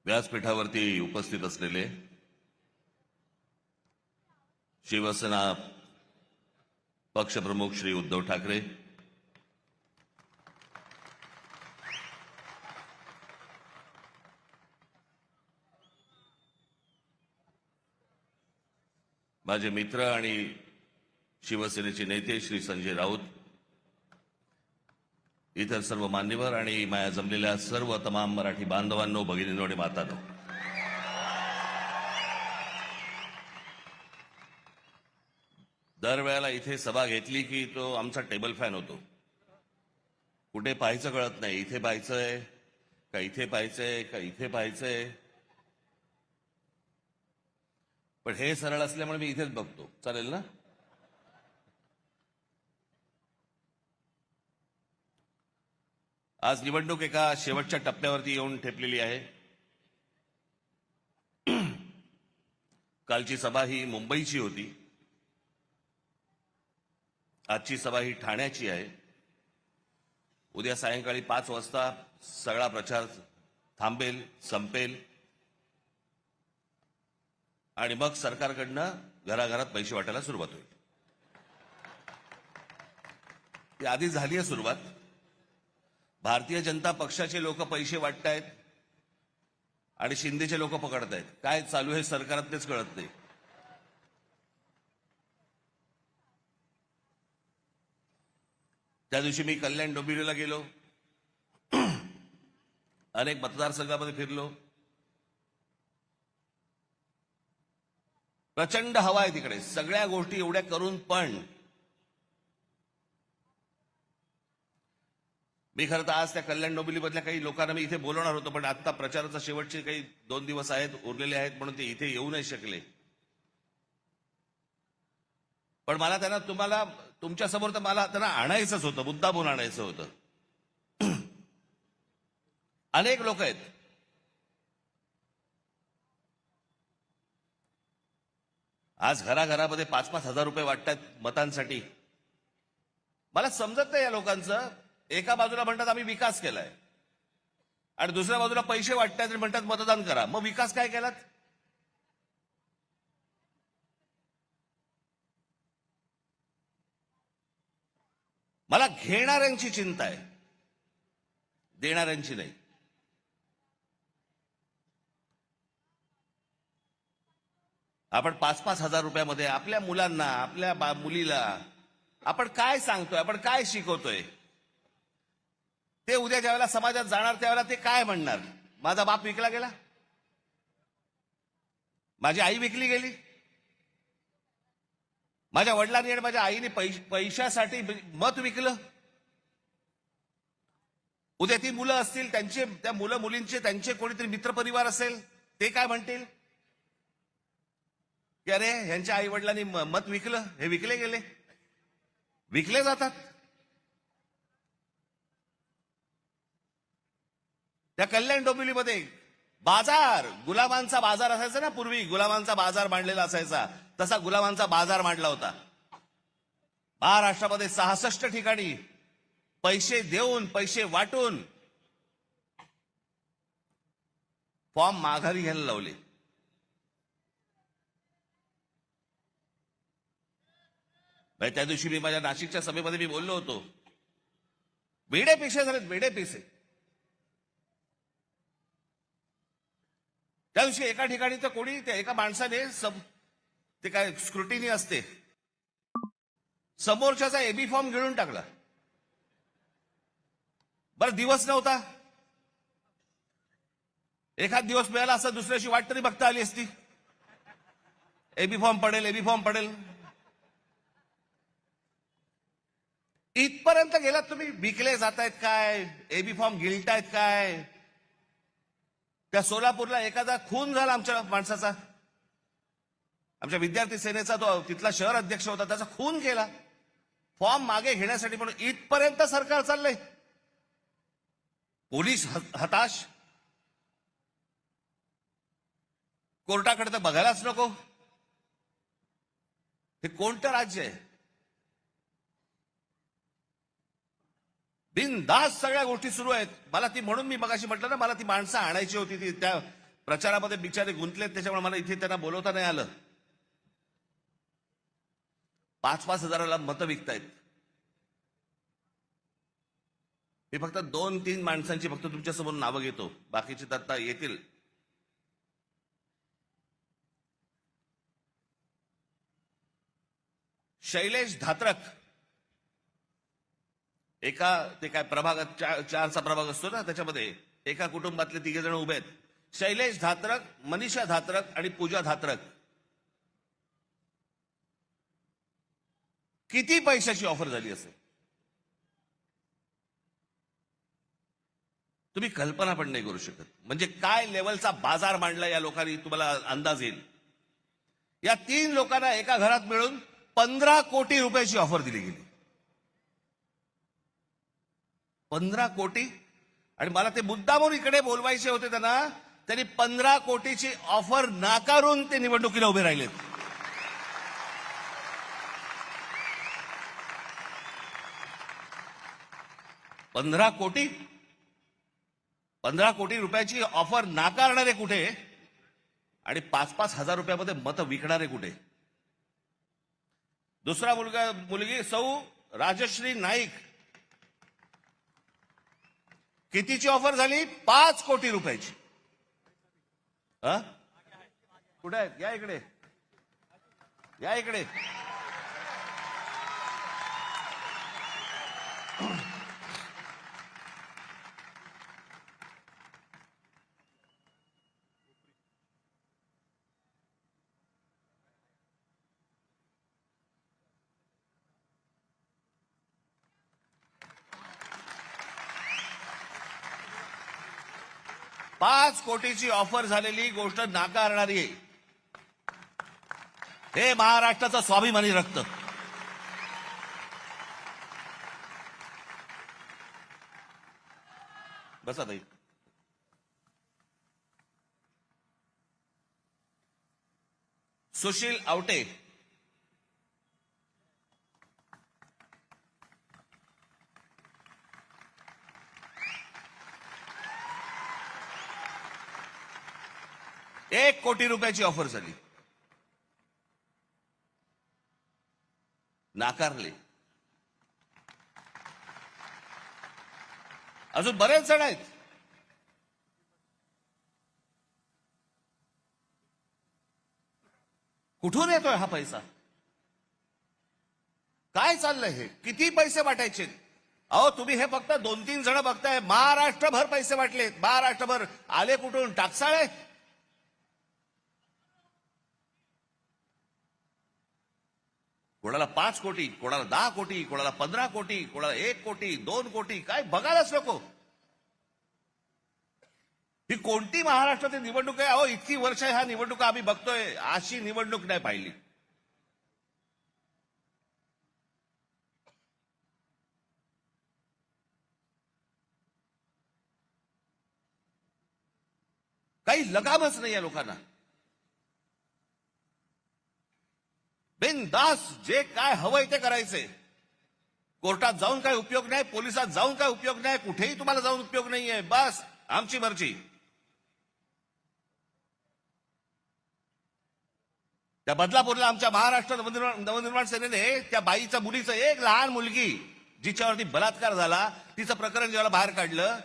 व्यासपीठावरती उपस्थित असलेले शिवसेना पक्षप्रमुख श्री उद्धव ठाकरे, माझे मित्र आणि शिवसेनेचे नेते श्री संजय राऊत, इतर सर्व मान्यवर आणि माया जमलेल्या सर्व तमाम मराठी बांधवांनो, भगिनींनो आणि मातांनो, दरवेळेला इथे सभा घेतली की तो आमचा टेबल फॅन होतो. कुठे पाहायचं कळत नाही, इथे पाहायचंय का इथे पाहायचंय का इथे पाहायचंय. पण हे सरळ असल्यामुळे मी इथेच बघतो. चालेल ना? आज निवडणूक एका शेवटच्या टप्प्यावरती येऊन ठेपलेली आहे. कालची सभा ही मुंबईची होती, आजची सभा ही ठाण्याची आहे. उद्या सायंकाळी 5 वाजता सगळा प्रचार थांबेल, संपेल आणि मग सरकारकडनं घराघरात पैसे वाटायला सुरुवात होईल. ती आधी झाली आहे सुरुवात. भारतीय जनता पक्षाचे लोक पैसे वाटतायत आणि शिंदेचे लोक पकडतायत. काय चालू आहे सरकारात तेच कळत नाही. त्या दिवशी मी कल्याण डोंबिवलीला गेलो, अनेक मतदारसंघामध्ये फिरलो. प्रचंड हवा आहे तिकडे. सगळ्या गोष्टी एवढ्या करून पण मी खरं तर आज त्या कल्याण डोंबिवलीमधल्या काही लोकांना मी इथे बोलवणार होतो, पण आता प्रचाराचा शेवटचे काही 2 दिवस आहेत, उरलेले आहेत, म्हणून ते इथे येऊ नाही शकले. पण मला त्यांना तुमच्यासमोर तर मला त्यांना आणायचंच होतं, मुद्दामून आणायचं होतं. अनेक लोक आहेत. आज घराघरामध्ये 5-5 हजार रुपये वाटतात मतांसाठी. मला समजत नाही या लोकांचं. एका बाजूला म्हणतात आम्ही विकास केलाय आणि दुसऱ्या बाजूला पैसे वाटतात आणि म्हणतात मतदान करा. मग विकास काय केलात? मला घेणाऱ्यांची चिंता आहे, देणाऱ्यांची नाही. आपण 5-5 हजार रुपयामध्ये आपल्या मुलांना, आपल्या मुलीला आपण काय सांगतोय, आपण काय शिकवतोय? ते उद्या ज्यावेळेला समाजात जाणार त्यावेळेला ते काय म्हणणार? माझा बाप विकला गेला, माझी आई विकली गेली, माझ्या वडिलांनी आणि माझ्या आईने पैशासाठी मत विकलं. उद्या ती मुलं असतील, त्या मुलं मुलींचे त्यांचे कोणीतरी मित्रपरिवार असेल, ते काय म्हणतील की अरे ह्यांच्या आई वडिलांनी मत विकलं, हे विकले गेले. विकले जातात. त्या कल्याण डोंबिवलीमध्ये बाजार, गुलामांचा बाजार असायचा ना पूर्वी, गुलामांचा बाजार मांडलेला असायचा, तसा गुलामांचा बाजार मांडला होता. महाराष्ट्रामध्ये 66 ठिकाणी पैसे देऊन, पैसे वाटून फॉर्म माघारी घ्यायला लावले. त्या दिवशी मी माझ्या नाशिकच्या सभेमध्ये मी बोललो होतो, वेडे पैसे झालेत, वेडे पैसे. त्या दिवशी एका ठिकाणी तर कोणी त्या एका माणसाने ते काय स्क्रुटिनी असते, समोरच्याचा एबी फॉर्म गिळून टाकला. बरं दिवस नव्हता, एखाद दिवस मिळाला असं, दुसऱ्या दिवशी वाट तरी बघता आली असती. एबी फॉर्म पडेल, एबी फॉर्म पडेल. इथपर्यंत गेलात तुम्ही. विकले जातायत काय, एबी फॉर्म गिळतायत काय. त्या सोलापूरला एखादा खून झाला आमच्या माणसाचा, आमच्या विद्यार्थी सेनेचा, तो तिथला शहर अध्यक्ष होता, त्याचा खून केला फॉर्म मागे घेण्यासाठी. म्हणून इथपर्यंत सरकार चाललंय. पोलीस हताश, कोर्टाकडे तर बघायलाच नको. हे कोणतं राज्य आहे? बिनधास्त सगळ्या गोष्टी सुरू आहेत. मला ती, म्हणून मी मगाशी म्हटलं ना, मला ती माणसं आणायची होती, ती त्या प्रचारामध्ये बिचारे गुंतलेत, त्याच्यामुळे मला इथे त्यांना बोलवता नाही आलं. 5-5 हजाराला मतं विकतायत. मी फक्त 2-3 माणसांची फक्त तुमच्यासमोर नावं घेतो, बाकीचे तर आता येतील. शैलेश धात्रक, एका ते काय प्रभाग 4चा प्रभाग असतो ना, त्याच्यामध्ये एका कुटुंबातले 3 जण उभे आहेत. शैलेश धात्रक, मनीषा धात्रक आणि पूजा धात्रक. किती पैशाची ऑफर झाली असेल तुम्ही कल्पना पण नाही करू शकत. म्हणजे काय लेवलचा बाजार मांडला या लोकांनी, तुम्हाला अंदाज येईल. या 3 लोकांना एका घरात मिळून 15 कोटी रुपयाची ऑफर दिली गेली. 15 कोटी. आणि मला ते मुद्दामून इकडे बोलवायचे होते त्यांनी 15 कोटीची ऑफर नाकारून ते निवडणुकीला उभे राहिलेत. 15 कोटी 15 कोटी रुपयाची ऑफर नाकारणारे कुठे आणि 5-5 हजार रुपयामध्ये मतं विकणारे कुठे. दुसरा मुलगी सौ राजश्री नाईक. कितीची ऑफर झाली? 5 कोटी रुपयाची. कुठे आहेत? या इकडे, या इकडे. पाच कोटीची ऑफर झालेली गोष्ट नाकारणारी आहे. हे महाराष्ट्राचं स्वाभिमानी रक्त. बसा ताई. सुशील आवटे, 1 कोटी रुपयाची ऑफर झाली, नाकारले. अजून बरेच जण आहेत. कुठून येतोय हा पैसा? काय चाललंय हे? किती पैसे वाटायचे? अहो तुम्ही हे फक्त 2-3 जण बघताय, महाराष्ट्रभर पैसे वाटले. महाराष्ट्रभर आले कुठून? टाकसाळे. कोणाला 5 कोटी, कोणाला 10 कोटी, कोणाला 15 कोटी, कोणाला 1 कोटी, 2 कोटी. काय बघायलाच नको. ही कोणती महाराष्ट्रातील निवडणूक आहे? अहो इतकी वर्ष ह्या निवडणुका आम्ही बघतोय, अशी निवडणूक नाही पाहिली. काही लगामच नाही या लोकांना. बिनदास जे काय हवंय ते करायचंय. कोर्टात जाऊन काय उपयोग नाही, पोलिसात जाऊन काय उपयोग नाही, कुठेही तुम्हाला जाऊन उपयोग नाहीये. बस आमची मर्जी. त्या बदलापूरला आमच्या महाराष्ट्र नवनिर्माण सेनेने त्या बाईच्या मुलीचं, एक लहान मुलगी जिच्यावरती बलात्कार झाला, तिचं प्रकरण जेव्हा बाहेर काढलं,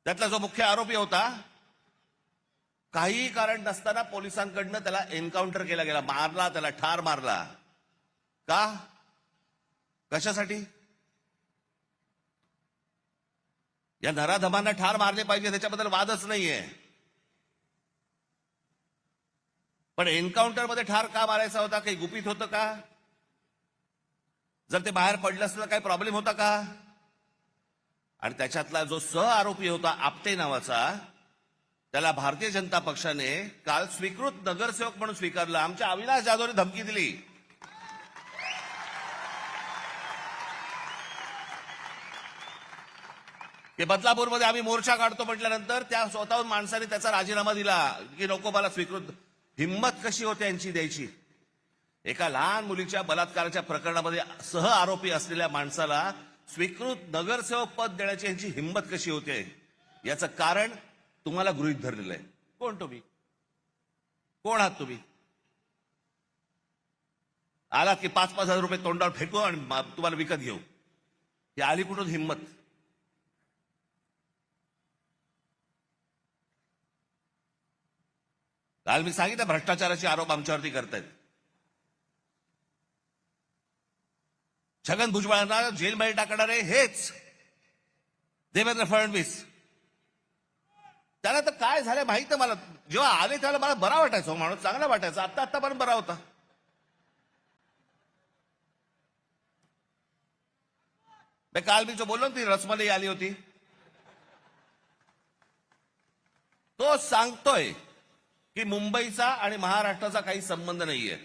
त्यातला जो मुख्य आरोपी होता, काही कारण नसताना पोलिसांकडनं त्याला एन्काउंटर केला गेला, मारला, त्याला ठार मारला. का? कशासाठी? या नराधमांना ठार मारले पाहिजे, त्याच्याबद्दल वादच नाहीये. पण एन्काउंटर मध्ये ठार का मारायचा होता? काही गुपित होतं का? जर ते बाहेर पडलं असतं काही प्रॉब्लेम होता का? आणि त्याच्यातला जो सह आरोपी होता आपटे नावाचा, त्याला भारतीय जनता पक्षाने काल स्वीकृत नगरसेवक म्हणून स्वीकारलं. आमच्या अविनाश जाधवने धमकी दिली. की बदलापूरमध्ये आम्ही मोर्चा काढतो म्हटल्यानंतर त्या स्वतःहून माणसाने त्याचा राजीनामा दिला की नको मला स्वीकृत. हिम्मत कशी होते यांची द्यायची? एका लहान मुलीच्या बलात्काराच्या प्रकरणामध्ये सह आरोपी असलेल्या माणसाला स्वीकृत नगरसेवक पद देण्याची यांची हिम्मत कशी होते? याचं कारण तुम्हाला गृहीत धरलेलं आहे. कोण तुम्ही? कोण आहात तुम्ही? आलात की 5,000 रुपये तोंडावर फेकू आणि तुम्हाला विकत घेऊ. ही आली कुठून हिंमत? काल मी सांगितलं भ्रष्टाचाराचे आरोप आमच्यावरती करतायत. छगन भुजबळांना जेलमध्ये टाकणारे हेच देवेंद्र फडणवीस. त्याला तर काय झालं माहित मला. जेव्हा आले त्याला मला बरा वाटायचा, माणूस चांगला वाटायचा. आतापर्यंत बरा होता. काल मी जो बोललो ना, ती रसमलाई आली होती, तो सांगतोय की मुंबईचा आणि महाराष्ट्राचा काही संबंध नाहीये.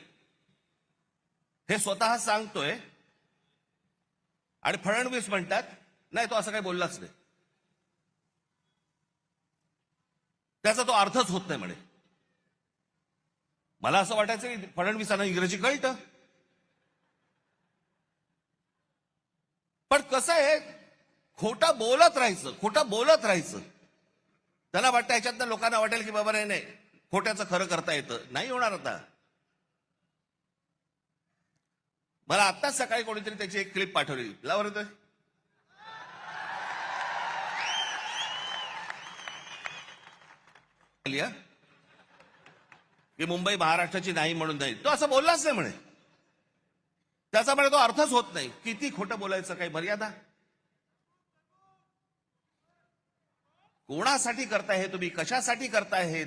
हे स्वतः सांगतोय आणि फडणवीस म्हणतात नाही, तो असं काही बोललाच नाही. त्याचा तो अर्थच होत नाही म्हणे. मला असं वाटायचं की फडणवीसांना इंग्रजी कळतं. पण कसं आहे, खोटं बोलत राहायचं, खोटं बोलत राहायचं. त्याला वाटतं ह्याच्यातनं लोकांना वाटेल की बाबा नाही, खोट्याचं खरं करता येतं. नाही होणार. आता मला आत्ताच सकाळी कोणीतरी त्याची एक क्लिप पाठवली. लावर येतोय की मुंबई महाराष्ट्राची नाही म्हणून नाही. तो असं बोललाच नाही म्हणे. त्याचा म्हणे तो अर्थच होत नाही. किती खोटं बोलायचं, काही मर्यादा? कोणासाठी करताय हे तुम्ही? कशासाठी करताय हे?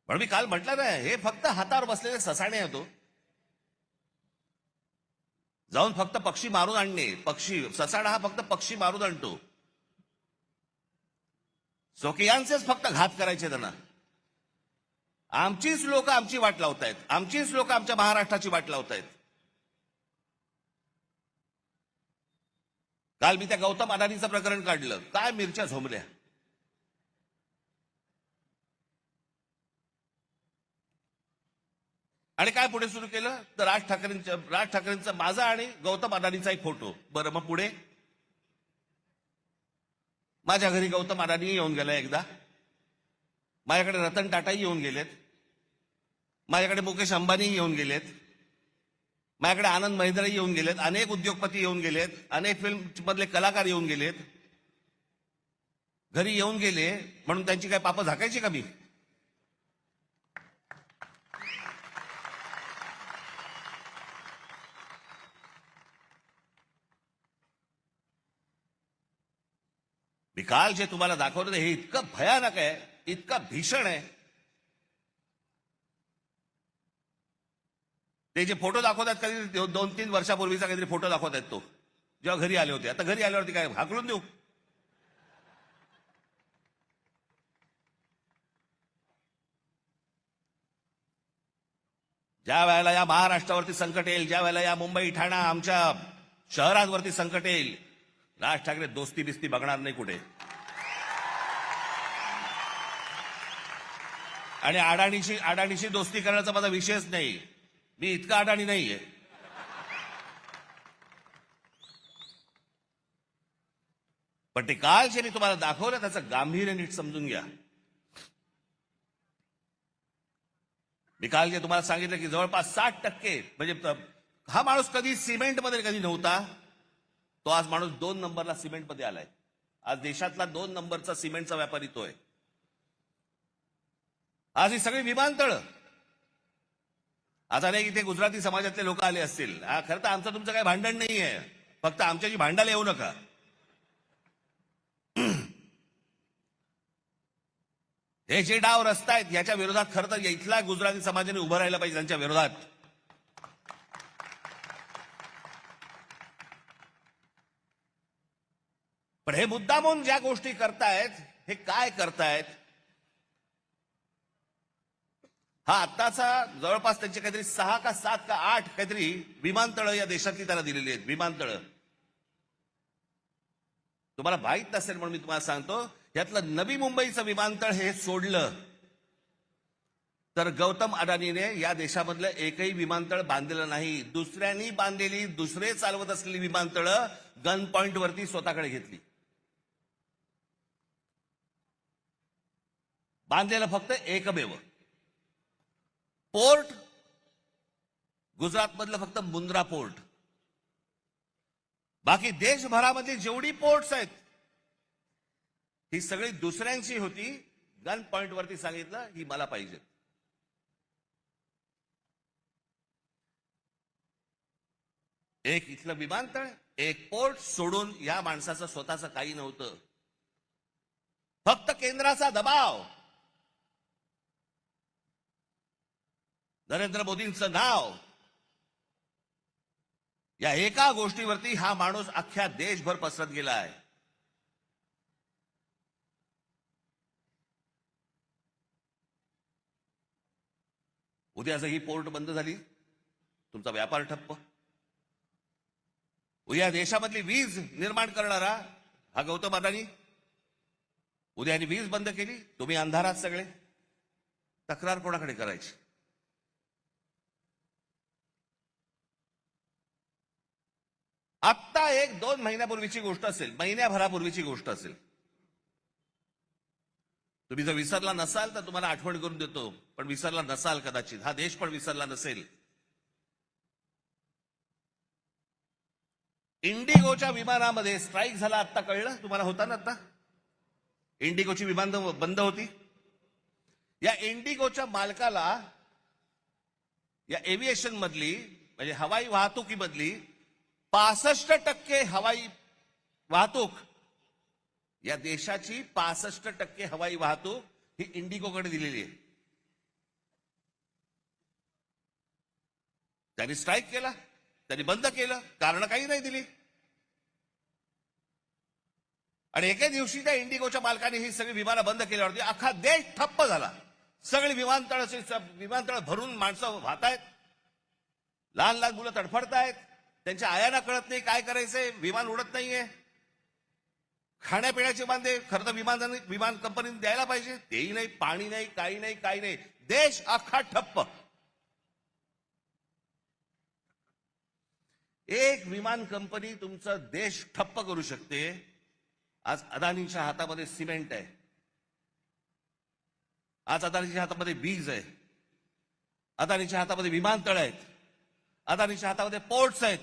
पण मी काल म्हटलं ना, हे फक्त हातावर बसलेले ससाणे होतो. जाऊन फक्त पक्षी मारून आणणे. पक्षी ससाणा हा फक्त पक्षी मारून आणतो. स्वकीयांचेच फक्त घात करायचे त्यांना. आमचीच लोक आमची वाट लावतायत. आमचीच लोक आमच्या महाराष्ट्राची वाट लावतायत. काल मी त्या गौतम अदानीचं प्रकरण काढलं. काय मिरच्या झोंबल्या. आणि काय पुढे सुरू केलं तर राज ठाकरेंचा माझा आणि गौतम अदानीचा एक फोटो. बरं, मग पुढे माझ्या घरी गौतम अदानी येऊन गेला एकदा. माझ्याकडे रतन टाटाही येऊन गेलेत. माझ्याकडे मुकेश अंबानी येऊन गेलेत. माझ्याकडे आनंद महिंद्राही येऊन गेलेत. अनेक उद्योगपती येऊन गेलेत. अनेक फिल्म मधले कलाकार येऊन गेलेत. घरी येऊन गेले म्हणून त्यांची काय पापं झाकायची का मी? मी काल जे तुम्हाला दाखवलं हे इतकं भयानक आहे, इतकं भीषण आहे. ते जे फोटो दाखवतात, कधी 2-3 वर्षापूर्वीचा काहीतरी फोटो दाखवतात, तो जेव्हा घरी आले होते. आता घरी आल्यावरती काय हाकलून देऊ? ज्या वेळेला या महाराष्ट्रावरती संकट येईल, ज्या वेळेला या मुंबई ठाणा आमच्या शहरांवरती संकट येईल, राज ठाकरे दोस्ती बिस्ती बघणार नाही कुठे. आणि अडाणीशी दोस्ती करण्याचा माझा विषयच नाही. मी इतका अडाणी नाहीये. पण ते काल जे मी तुम्हाला दाखवलं त्याचं गांभीर्य नीट समजून घ्या. मी काल जे तुम्हाला सांगितलं की जवळपास 60% म्हणजे हा माणूस कधी सिमेंटमध्ये कधी नव्हता, तो आज माणूस 2 नंबरला सिमेंटमध्ये आलाय. आज देशातला 2 नंबरचा सिमेंटचा व्यापारी तो आहे. आज ही सगळी विमानतळ. आता नाही इथे गुजराती समाजातले लोक आले असतील. खरं तर आमचं तुमचं काही भांडण नाहीये, फक्त आमच्याशी भांडायला येऊ नका. हे जे डाव रचतायत याच्या विरोधात खरं तर इथला गुजराती समाजाने उभं राहिलं पाहिजे. त्यांच्या विरोधात पण हे मुद्दामून ज्या गोष्टी करतायत, हे काय करतायत? हा आत्ताचा जवळपास त्यांचे काहीतरी 6 का 7 का 8 काहीतरी विमानतळं या देशातली त्याला दिलेली आहेत. विमानतळं तुम्हाला माहित नसेल म्हणून मी तुम्हाला सांगतो. यातलं नवी मुंबईचं विमानतळ हे सोडलं तर गौतम अडानीने या देशामधलं एकही विमानतळ बांधलेलं नाही. दुसऱ्यांनी बांधलेली, दुसरे चालवत असलेली विमानतळं गन पॉइंट वरती स्वतःकडे घेतली. बांधलेलं फक्त एकमेव पोर्ट गुजरातमधलं फक्त मुंद्रा पोर्ट. बाकी देशभरामधली जेवढी पोर्ट्स आहेत ही सगळी दुसऱ्यांची होती. गन पॉइंट वरती सांगितलं ही मला पाहिजे. एक इथलं विमानतळ, एक पोर्ट सोडून या माणसाचं स्वतःचं काही नव्हतं. फक्त केंद्राचा दबाव, नरेंद्र मोदींचं नाव, या एका गोष्टीवरती हा माणूस अख्ख्या देशभर पसरत गेला आहे. उद्या जर ही पोर्ट बंद झाली, तुमचा व्यापार ठप्प. उद्या देशामधली वीज निर्माण करणारा हा गौतम अदानी, उद्या वीज बंद केली, तुम्ही अंधारात सगळे. तक्रार कोणाकडे करायची? आत्ता 1-2 महिन्यापूर्वीची गोष्ट असेल, महिन्याभरापूर्वीची गोष्ट असेल. तुम्ही जर विसरला नसाल तर तुम्हाला आठवण करून देतो, पण विसरला नसाल कदाचित, हा देश पण विसरला नसेल. इंडिगोच्या विमानामध्ये स्ट्राईक झाला, आत्ता कळलं तुम्हाला? होता ना आत्ता इंडिगोची विमान बंद होती. या इंडिगोच्या मालकाला या एव्हिएशन मधली म्हणजे हवाई वाहतुकीमधली 65% हवाई वाहतूक, या देशाची 65% हवाई वाहतूक ही इंडिगोकडे दिलेली आहे. त्यांनी स्ट्राईक केला, त्यांनी बंद केलं, कारण काही नाही दिली. आणि एके दिवशी त्या इंडिगोच्या मालकाने ही सगळी विमानं बंद केल्यावरती अख्खा देश ठप्प झाला. सगळी विमानतळ भरून माणसं वाहतायत, लहान लहान मुलं तडफडतायत, त्यांच्या आयांना कळत नाही काय करायचंय, विमान उडत नाहीये. खाण्यापिण्याचे बांधे खरं तर विमान कंपनीने द्यायला पाहिजे, तेही नाही, पाणी नाही, काही नाही, काही नाही. देश अख्खा ठप्प. एक विमान कंपनी तुमचा देश ठप्प करू शकते. आज अदानीच्या हातामध्ये सिमेंट आहे, आज अदानीच्या हातामध्ये वीज आहे, अदानीच्या हातामध्ये विमानतळ आहेत, अदानीच्या हातामध्ये पोर्ट्स आहेत.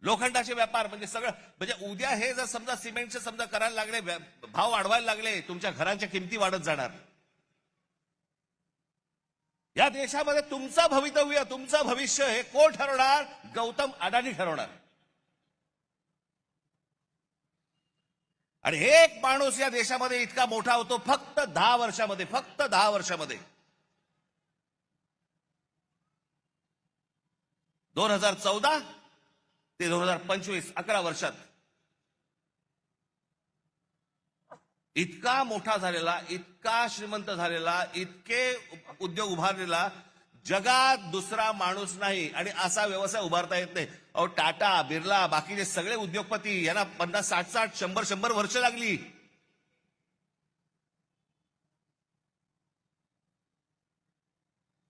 लोखंडाचे व्यापार म्हणजे सगळं. म्हणजे उद्या हे जर समजा सिमेंटचे समजा करायला लागले, भाव वाढवायला लागले, तुमच्या घरांच्या किमती वाढत जाणार. या देशामध्ये तुमचं भवितव्य, तुमचं भविष्य हे कोण ठरवणार? गौतम अडानी ठरवणार. आणि एक माणूस या देशामध्ये इतका मोठा होतो फक्त 10 वर्षामध्ये, फक्त 10 वर्षामध्ये. 2014 ते 2025 11 वर्षात इतका मोठा झालेला, इतका श्रीमंत झालेला, इतके उद्योग उभारलेला जगात दुसरा माणूस नाही. आणि असा व्यवसाय उभारता येत नाही. अहो टाटा, बिर्ला, बाकीचे सगळे उद्योगपती यांना 50, 60, 100 वर्ष लागली.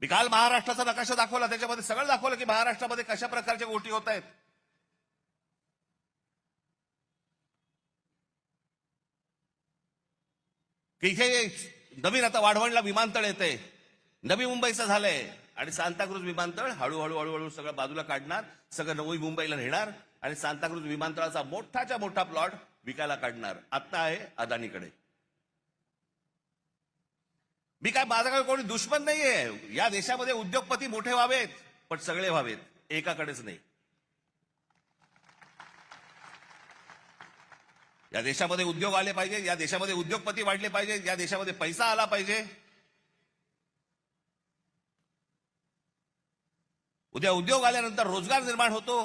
मी काल महाराष्ट्राचा नकाशा दाखवला, त्याच्यामध्ये सगळं दाखवलं की महाराष्ट्रामध्ये कशा प्रकारच्या गोष्टी होत आहेत. की इथे नवीन आता वाढवणला विमानतळ येतंय, नवी मुंबईचं झालंय, आणि सांताक्रूज विमानतळ हळूहळू हळूहळू सगळं बाजूला काढणार, सगळं नवी मुंबईला नेणार आणि सांताक्रूज विमानतळाचा मोठाच्या मोठा प्लॉट विकायला काढणार. आता आहे अदानीकडे. मी काय, माझ्याकडे कोणी दुश्मन नाहीये. या देशामध्ये उद्योगपती मोठे व्हावेत, पण सगळे व्हावेत, एकाकडेच नाही. या देशामध्ये उद्योग आले पाहिजे, या देशामध्ये उद्योगपती वाढले पाहिजे, या देशामध्ये पैसा आला पाहिजे. उद्या उद्योग आल्यानंतर रोजगार निर्माण होतो.